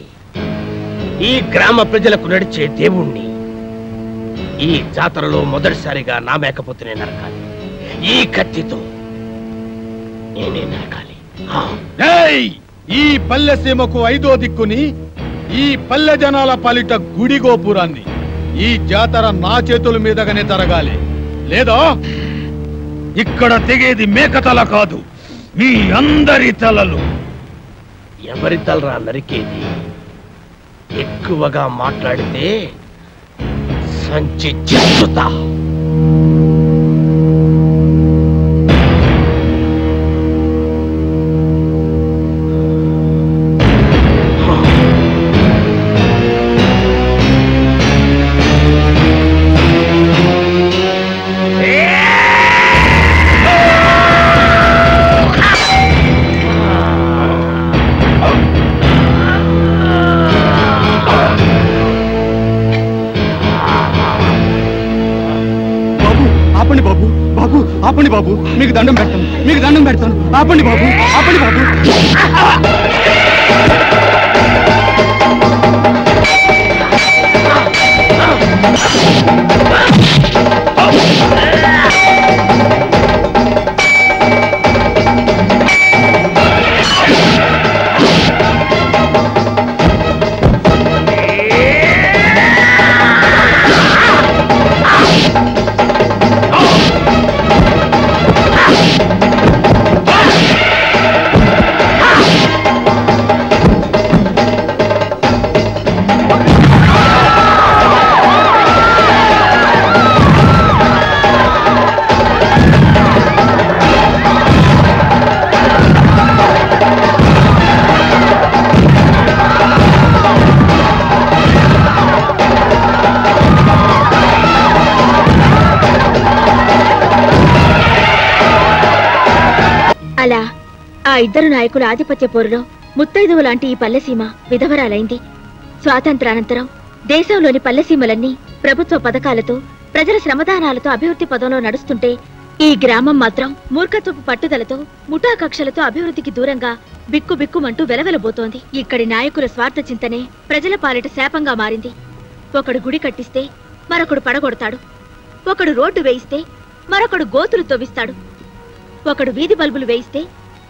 ఈ గ్రామ ప్రజలకు నడిచే దేవుణ్ణి ఈ జాతరలో మొదటిసారిగా నా మేకపోతేనే నరకాలి. ఈ కత్తితో నేనే నరకాలి. ఈ పల్లె సీమకు 5వ దిక్కుని, ఈ పల్లె జనాల పాలిట గుడి గోపురాన్ని ఈ జాతర నా చేతుల మీదగానే జరగాలి. లేదా ఇక్కడ తెగేది మేకతల కాదు, మీ అందరి తలలు. ఎవరి తలరా నరికేది? ఎక్కువగా మాట్లాడితే సంచి చెత్తుతా. ఆపండి బాబు, బాబు ఆపండి బాబు, మీకు దండం పెడతాను, మీకు దండం పెడతాను, ఆపండి బాబు, ఆపండి బాబు. అలా ఆ ఇద్దరు నాయకుల ఆధిపత్య పోరులో ముత్తైదువు లాంటి ఈ పల్లెసీమ విధవరాలైంది. స్వాతంత్రానంతరం దేశంలోని పల్లెసీమలన్నీ ప్రభుత్వ పథకాలతో ప్రజల శ్రమదానాలతో అభివృద్ధి పదంలో నడుస్తుంటే ఈ గ్రామం మాత్రం మూర్ఖత్వపు పట్టుదలతో ముఠా కక్షలతో అభివృద్ధికి దూరంగా బిక్కుబిక్కుమంటూ వెలవెలబోతోంది. ఇక్కడి నాయకుల స్వార్థ చింతనే ప్రజల పాలిట శాపంగా మారింది. ఒకడు గుడి కట్టిస్తే మరొకడు పడగొడతాడు, ఒకడు రోడ్డు వేయిస్తే మరొకడు గోతులు తవ్విస్తాడు, ఒకడు వీధి బల్బులు వేయిస్తే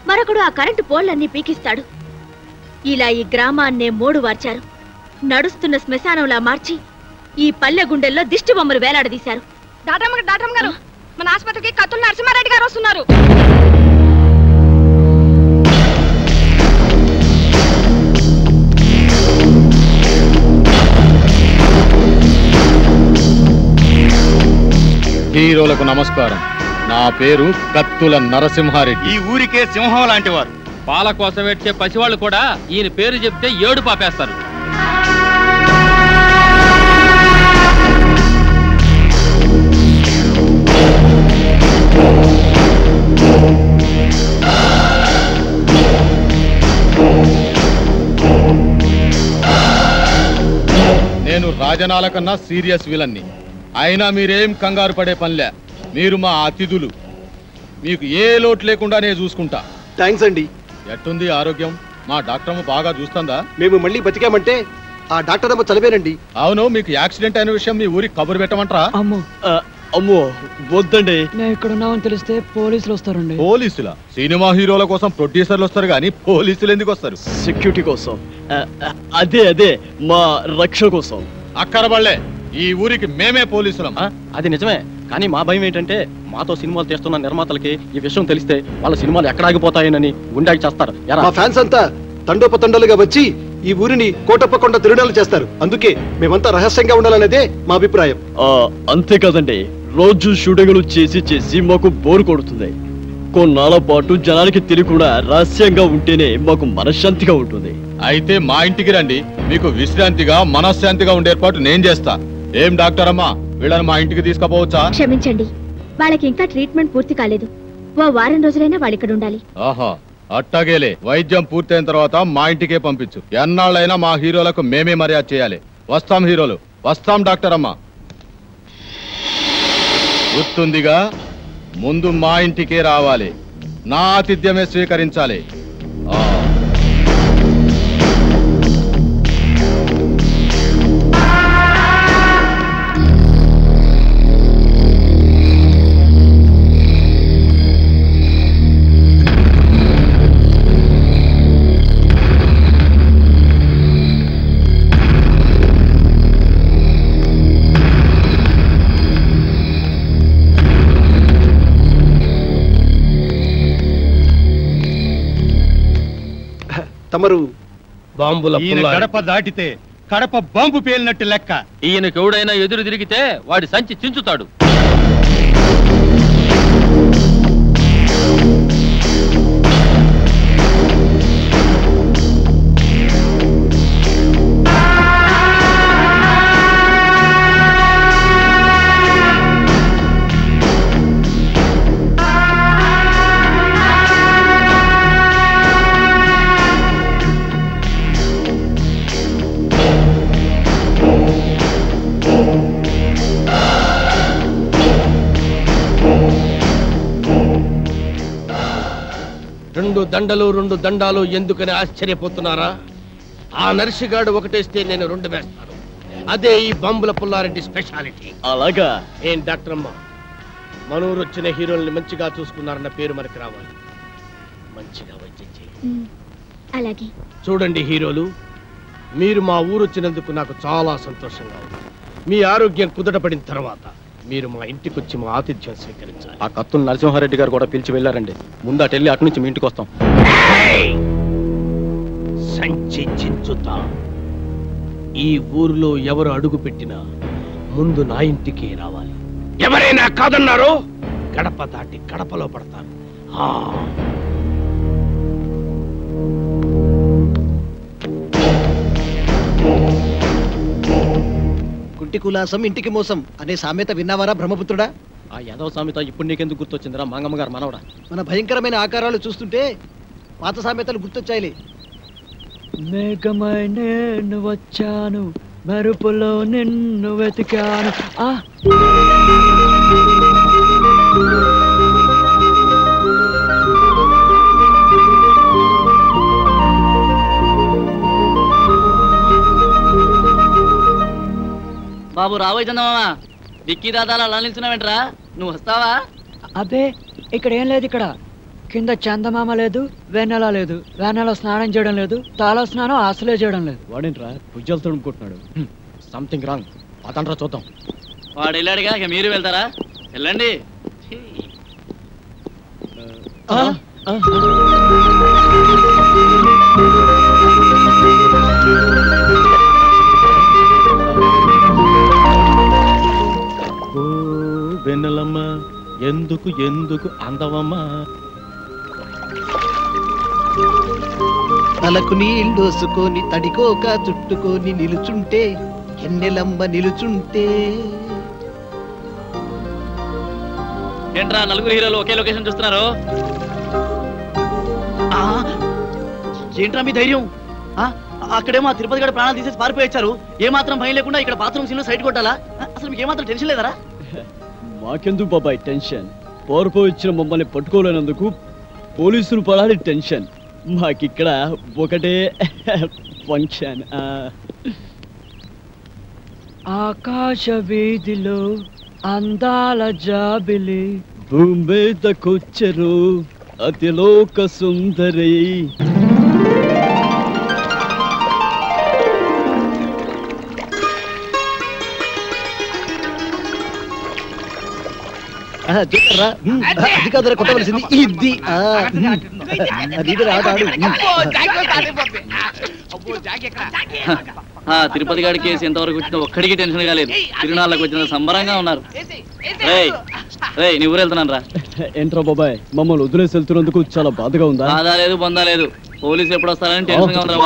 మరొకడు ఆ కరెంటు పోళ్లన్నీ పీకిస్తాడు. ఇలా ఈ గ్రామాన్నే మోడు వార్చారు. నడుస్తున్న శ్మశానంలా మార్చి ఈ పల్లె గుండెల్లో దిష్టి బొమ్మలు వేలాడదీశారు. డాక్టర్ గారు, మన ఆసుపత్రికి కత్తుల నరసింహారెడ్డి గారు వస్తున్నారు. హీరోలకు నమస్కారం. నా పేరు కత్తుల నరసింహారెడ్డి. ఈ ఊరికే సింహం లాంటి వారు. పాల కోసం ఏడ్చే పసివాళ్ళు కూడా ఈయన పేరు చెప్తే ఏడు పాపేస్తారు. నేను రాజనాల కన్నా సీరియస్ విలన్ని. అయినా మీరేం కంగారు పడే పనిలే. మీరు మా అతిథులు. మీకు ఏ లోటు లేకుండానే చూసుకుంటా. థ్యాంక్స్ అండి. ఎట్టుంది ఆరోగ్యం? మా డాక్టర్ బాగా చూస్తుందా? మేము మళ్ళీ బతికామంటే ఆ డాక్టర్ అమ్మ చదివేనండి. అవును, మీకు యాక్సిడెంట్ అయిన విషయం మీ ఊరికి కబురు పెట్టమంటారా? అమ్మో వద్దండి. నేను ఇక్కడ ఉన్నామని తెలిస్తే పోలీసులు వస్తారండి. పోలీసులా? సినిమా హీరోల కోసం ప్రొడ్యూసర్లు వస్తారు కానీ పోలీసులు ఎందుకు వస్తారు? సెక్యూరిటీ కోసం. అదే మా రక్షణ కోసం. అక్కరబళ్ళే, ఈ ఊరికి మేమే పోలీసులం. అది నిజమే, కానీ మా భయం ఏంటంటే మాతో సినిమాలు తీస్తున్న నిర్మాతలకి ఈ విషయం తెలిస్తే వాళ్ళ సినిమాలు ఎక్కడ ఆగిపోతాయనని గుండాకి చేస్తారు. మా ఫ్యాన్స్ అంతా తండోపతండాలుగా వచ్చి ఈ ఊరిని కోటప్పకొండ తిరునాలు చేస్తారు. అందుకే మేమంతా రహస్యంగా ఉండాలనేదే మా అభిప్రాయం. అంతే కదండి, రోజు షూటింగ్లు చేసి మాకు బోరు కొడుతుంది. కొన్నాళ్ళ పాటు జనానికి తెలియకుండా రహస్యంగా ఉంటేనే మాకు మనశ్శాంతిగా ఉంటుంది. అయితే మా ఇంటికి రండి, మీకు విశ్రాంతిగా మనశ్శాంతిగా ఉండే ఏర్పాటు నేను చేస్తా. ఏం డాక్టర్ అమ్మా, వీళ్ళని మా ఇంటికి తీసుకుపోవచ్చా? క్షమించండి, వాళ్ళకి ఇంకా ట్రీట్మెంట్ పూర్తి కాలేదు. ఓ వారం రోజులైనా వాళ్ళు ఇక్కడ ఉండాలి. ఆహా, అట్టాగేలే. వైద్యం పూర్తయిన తర్వాత మా ఇంటికే పంపించు. ఎన్నాళ్ళైనా మా హీరోలకు మేమే మర్యాద చేయాలి. వస్తాం హీరోలు, వస్తాం డాక్టర్ అమ్మా. గుర్తుందిగా, ముందు మా ఇంటికే రావాలి, నా ఆతిథ్యమే స్వీకరించాలి. తమరు బాంబుల ఈయన గడప దాటితే కడప బాంబు పేలినట్టు లెక్క. ఈయనకు ఎవడైనా ఎదురు తిరిగితే వాడి సంచి చించుతాడు. 2 దండలు 2 దండాలు ఎందుకని ఆశ్చర్యపోతున్నారా? ఆ నర్సిగాడు ఒకటేస్తే నేను 2 వేస్తాను. అదే ఈ బంబుల పుల్లారెడ్డి స్పెషాలిటీ. అలాగా? ఏం డాక్టర్ అమ్మ, మనూరు వచ్చిన హీరోల్ని మంచిగా చూసుకున్నారన్న పేరు మనకి రావాలి. మంచిగా వైద్యం చేయండి. అలాగే. చూడండి హీరోలు, మీరు మా ఊరు వచ్చినందుకు నాకు చాలా సంతోషంగా ఉంది. మీ ఆరోగ్యం కుదటపడిన తర్వాత మీరు మా ఇంటికి వచ్చి మా ఆతిథ్యం స్వీకరించాలి. ఆ కత్తులు నరసింహారెడ్డి గారు కూడా పిలిచి వెళ్ళారండి. ముందు అటు వెళ్ళి అటు నుంచి మీ ఇంటికి వస్తాం. సంచి చించుతా. ఈ ఊర్లో ఎవరు అడుగు పెట్టినా ముందు నా ఇంటికి రావాలి. ఎవరైనా కాదన్నారో గడప దాటి గడపలో పడతాను. కుంటి కులాసం ఇంటికి మోసం అనే సామెత విన్నావారా బ్రహ్మపుత్రుడా? ఆ యాదవ సామెత ఇప్పుడు నీకెందుకు గుర్తొచ్చిందిరా మంగమ్మ గారు మనవడా? మన భయంకరమైన ఆకారాలు చూస్తుంటే పాత సామెతలు గుర్తొచ్చాయిలే. మేఘమై నేను వచ్చాను, మెరుపులో నిన్ను వెతికాను. బాబు రాబోయే చందమామ, డిక్కీ దాదాలు అలా నిల్చున్నావేంట్రా? నువ్వు వస్తావా? అబ్బే ఇక్కడ ఏం లేదు. ఇక్కడ కింద చందమామ లేదు, వెన్నెల లేదు, వెన్నెల స్నానం చేయడం లేదు, తాళ స్నానం అసలే చేయడం లేదు. వాడేంట్రా భుజాలు తడుముకుంటున్నాడు? Something wrong. అతండ్రా చూద్దాం. వాడు వెళ్ళాడుగా, ఇక మీరు వెళ్తారా? వెళ్ళండి. వెన్నెలమ్మ ఎందుకు ఎందుకు అందవమ్మా? తలకు నీళ్ళోసుకొని తడికోక చుట్టుకొని నిలుచుంటే ఎన్నెలమ్మ నిలుచుంటే. ఏంట్రా నలుగురు హీరోలు ఒకే లొకేషన్ చూస్తున్నారు? ఏంట్రా మీ ధైర్యం? అక్కడేమో తిరుపతి గడ ప్రాణాలు తీసేసి పారిపోయొచ్చారు. ఏమాత్రం భయం లేకుండా ఇక్కడ బాత్రూమ్ సీన్ లో సైడ్ కొట్టాలా? అసలు మీకు ఏమాత్రం టెన్షన్ లేదరా? మాకెందుకు బాబాయ్ టెన్షన్? పోరుపోయి వచ్చిన మమ్మల్ని పట్టుకోలేనందుకు పోలీసులు పడాలి టెన్షన్. మాకిక్కడ ఒకటే ఫంక్షన్. ఆకాశ వీధిలో అందాల జాబిలి భూమి మీదకొచ్చరు అతిలోక సుందరి. అది కాదురా కొట్టవలసింది ఇది. తిరుపతి గారి కేసు ఎంతవరకు వచ్చినా ఒక్కడికి టెన్షన్ కాలేదు. తిరునాళ్ళకి వచ్చిన సంబరంగా ఉన్నారు. నీ ఊరు వెళ్తున్నాను రా. ఏంట్రా బాబాయ్ మమ్మల్ని వదిలేసి వెళ్తున్నందుకు చాలా బాధగా ఉందా? బాధ లేదు, బొందా లేదు. పోలీసు ఎప్పుడు వస్తారని టెన్షన్ గా ఉందా?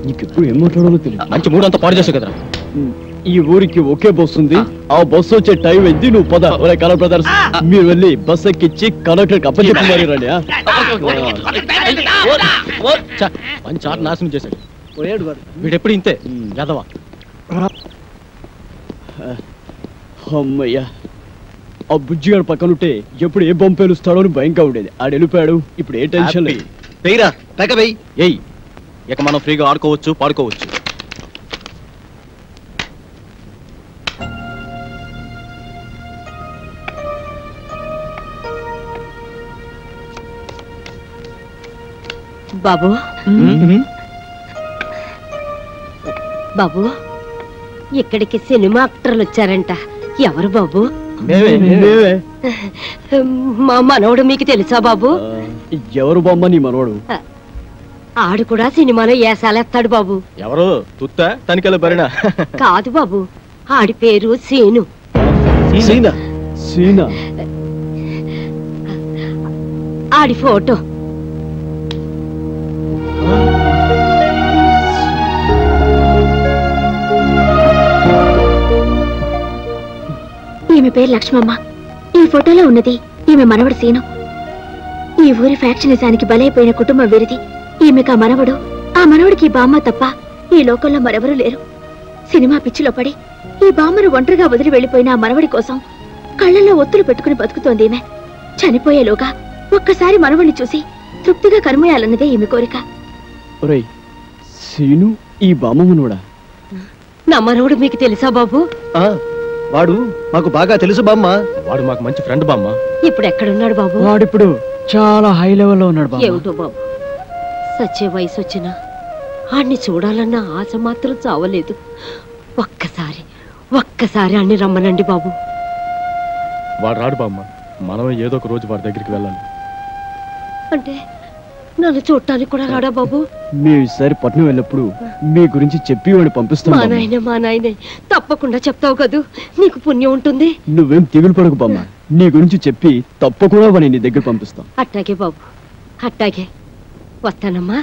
నీకెప్పుడు ఏం మాట్లాడాలో తెలియదు. మంచి మూడు అంతా పాడు చేసావు కదరా. ఈ ఊరికి ఒకే బస్సు ఉంది. ఆ బస్సు వచ్చే టైం అయింది. నువ్వు పద. కలర్ బ్రదర్స్ మీరు వెళ్ళి బస్ ఎక్కించి కలెక్టర్ అప్పచెప్పి మరి రండి. మంచి ఆట నాశనం చేశాడు వీడెప్పుడు ఇంతే యాదవా. అమ్మయ్యా, ఆ బుజ్జిగాడు పక్కనుంటే ఎప్పుడు ఏ బొమ్మ పేలుస్తాడో అని భయంగా ఉండేది. ఆడు వెళ్ళిపోయాడు. ఇప్పుడు ఏ టెన్షన్ లేదు. ఏయ్ ఇక మనం ఫ్రీగా ఆడుకోవచ్చు, పాడుకోవచ్చు. బాబు బాబు ఇక్కడికి సినిమా యాక్టర్లు వచ్చారంట. ఎవరు బాబు? మా మనవడు మీకు తెలుసా బాబు? ఎవరు బామ్మ నీ మనవడు? ఆడు కూడా సినిమాలో ఏసాలేస్తాడు బాబు. ఎవరు? తుత్తా తనికెళ్ళ బరినా? కాదు బాబు, ఆడి పేరు సీను. సీనా? ఆడి ఫోటో. ఈమె పేరు లక్ష్మమ్మ. ఈ ఫోటోలో ఉన్నది ఈమె మనవడు సీను. ఈ ఊరి ఫ్యాక్షనిజానికి బలైపోయిన కుటుంబం వీరిది. ఈమెకు ఆ మనవడు, ఆ మనవడికి బామ్మ తప్ప ఈ లోకంలో మరెవరూ లేరు. సినిమా పిచ్చిలో పడి ఈ బామ్మను ఒంటరిగా వదిలి వెళ్లిపోయిన ఆ మనవడి కోసం కళ్ళల్లో ఒత్తులు పెట్టుకుని బతుకుతోంది ఈమె. చనిపోయేలోగా ఒక్కసారి మనవణ్ణి చూసి తృప్తిగా కనుమయాలన్నదే ఈమె కోరిక. ఒరేయ్ సీను ఈ బామ్మనుడా? నా మనవడు మీకు తెలుసా బాబు? వాడు మాకు బాగా తెలుసు బామ్మ. వాడు మాకు మంచి ఫ్రెండ్ బామ్మ. ఇప్పుడు ఎక్కడున్నాడు బాబు? వాడిప్పుడు చాలా హై లెవెల్లో ఉన్నాడు బాబు. ఏమిటో బాబు, సచ్చే వయసు వచ్చినా ఆడిని చూడాలన్న ఆశ మాత్రం చావలేదు. ఒక్కసారి అన్ని రమ్మనండి బాబు. వాడు రాడు బామ్మ, మనమే ఏదో ఒక రోజు వాడి దగ్గరికి వెళ్ళాలి. అంటే నన్ను చూడటానికి కూడా రాడా బాబు? మేము ఈసారి పట్నం వెళ్ళినప్పుడు మీ గురించి చెప్పి వాడిని పంపిస్తాం. మా నాయనే తప్పకుండా చెప్తావు కదూ, నీకు పుణ్యం ఉంటుంది. నువ్వేం దిగులు పడకు బామ్మ, నీ గురించి చెప్పి తప్పకుండా వాడిని నీ దగ్గర పంపిస్తాం. అట్టాగే బాబు, అట్టాగే. వస్తానమ్మా.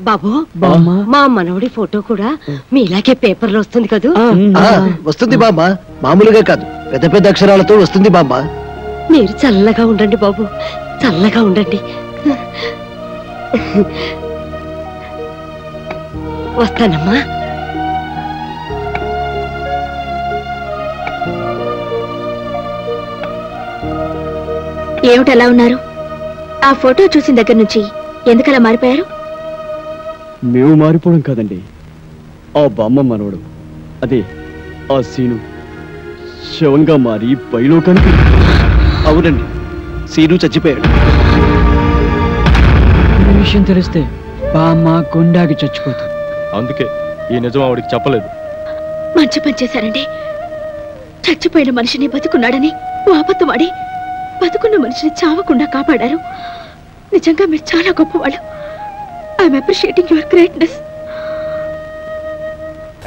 బాబు, మా మనవడి ఫోటో కూడా మీలాగే పేపర్లో వస్తుంది కదూ? వస్తుంది బామ్మ, మామూలుగా కాదు, పెద్ద పెద్ద అక్షరాలతో వస్తుంది బామ్మ. మీరు చల్లగా ఉండండి బాబు, చల్లగా ఉండండి. వస్తానమ్మా. ఏమిటలా ఉన్నారు? ఆ ఫోటో చూసిన దగ్గర నుంచి ఎందుకలా మారిపోయారు? మేము మారిపోవడం కాదండి, ఆ బామ్మ మనవడు, అదే ఆ సీను శవంగా మారి పైలోకానికి. అవునండి, సీను చచ్చిపోయాడు. ఈ విషయం తెలిస్తే బామ్మ గుండాకి చచ్చిపోతుంది. అందుకే ఈ నిజం ఆవిడికి చెప్పలేదు. మంచి పని చేశారండి. చచ్చిపోయిన మనిషిని బతుకున్నాడని ఓ అబద్ధమాడి బతుకున్న మనిషిని చావకుండా కాపాడారు. నిజంగా మీరు చాలా గొప్పవాళ్ళు. I'm appreciating your greatness.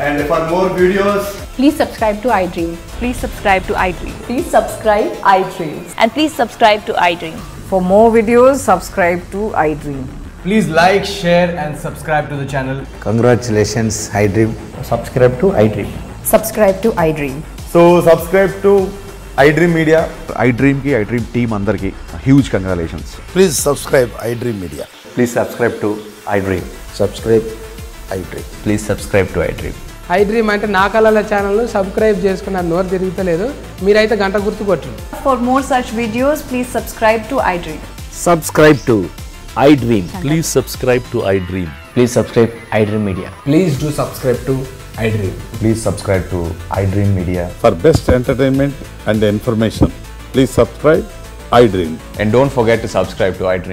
And for more videos, please subscribe to iDream. Please subscribe to iDream. Please subscribe iDream. And please subscribe to iDream. For more videos, subscribe to iDream. please like, share and subscribe to the channel. Congratulations, iDream. Subscribe to iDream. Subscribe to iDream. So subscribe to iDream Media. iDream ki iDream team andarki huge congratulations. Please subscribe iDream Media. Please subscribe to iDream. Subscribe iDream. Please subscribe to iDream. iDream అంటే నా కళల channel subscribe చేసుకున్న నోరు తిరుగుతలేదు. మీరైతే గంట గుర్తు కొట్టండి. For more such videos, please subscribe to iDream. Subscribe to iDream. Please subscribe to iDream. Please subscribe iDream Media. Please do subscribe to iDream. Please subscribe to iDream Media. For best entertainment and information, please subscribe iDream. And don't forget to subscribe to iDream.